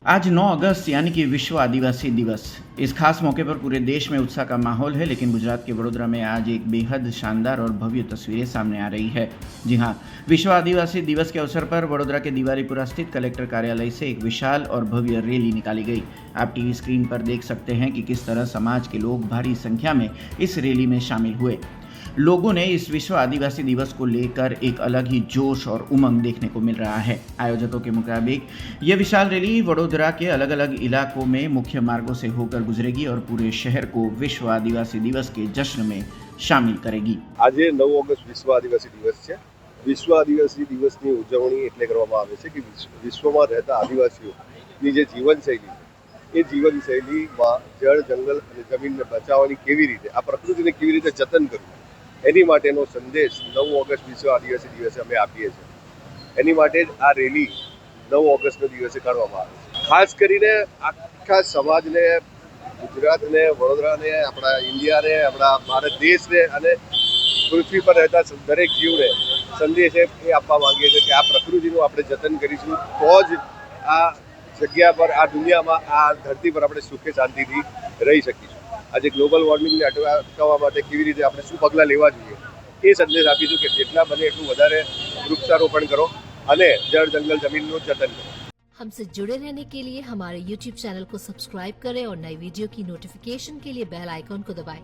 आज 9 अगस्त यानी कि विश्व आदिवासी दिवस। इस खास मौके पर पूरे देश में उत्साह का माहौल है, लेकिन गुजरात के वडोदरा में आज एक बेहद शानदार और भव्य तस्वीरें सामने आ रही है। जी हाँ, विश्व आदिवासी दिवस के अवसर पर वडोदरा के दिवारीपुरा स्थित कलेक्टर कार्यालय से एक विशाल और भव्य रैली निकाली गई। आप टीवी स्क्रीन पर देख सकते हैं कि किस तरह समाज के लोग भारी संख्या में इस रैली में शामिल हुए। लोगों ने इस विश्व आदिवासी दिवस को लेकर एक अलग ही जोश और उमंग देखने को मिल रहा है। आयोजकों के मुताबिक ये विशाल रैली वडोदरा के अलग अलग इलाकों में मुख्य मार्गों से होकर गुजरेगी और पूरे शहर को विश्व आदिवासी दिवस के जश्न में शामिल करेगी। आज 9 ऑगस्ट विश्व आदिवासी दिवस है। विश्व आदिवासी दिवसની ઉજવણી એટલે કરવામાં આવે છે કે વિશ્વમાં રહેતા આદિવાસીઓની જે જીવનશૈલી છે એ જીવનશૈલીમાં જળ જંગલ અને જમીનને બચાવવાની કેવી રીતે, આ પ્રકૃતિને કેવી રીતે જતન કરવું, એની માટેનો સંદેશ 9 ઓગસ્ટ વિશ્વ આદિવાસી દિવસે અમે આપીએ છીએ। એની માટે જ આ રેલી 9 ઓગસ્ટના દિવસે કરવામાં આવે છે। ખાસ કરીને આખા સમાજને, ગુજરાતને, વડોદરાને, આપણા ઇન્ડિયાને, આપણા ભારત દેશને અને પૃથ્વી પર રહેતા દરેક જીવને સંદેશ એ આપવા માંગીએ છીએ કે આ પ્રકૃતિનું આપણે જતન કરીશું તો જ આ જગ્યા પર, આ દુનિયામાં, આ ધરતી પર આપણે સુખે શાંતિથી રહી શકીશું। આજે ગ્લોબલ વોર્મિંગને અટકાવવા માટે કેવી રીતે આપણે શું પગલાં લેવા જોઈએ એ સંદેશ આપીશું કે જેટલા બને એટલું વધારે વૃક્ષારોપણ કરો અને જળ જંગલ જમીનનું જતન કરો। हमसे जुड़े रहने के लिए हमारे YouTube चैनल को सब्सक्राइब करें और नई वीडियो की नोटिफिकेशन के लिए बेल आइकॉन को दबाएं।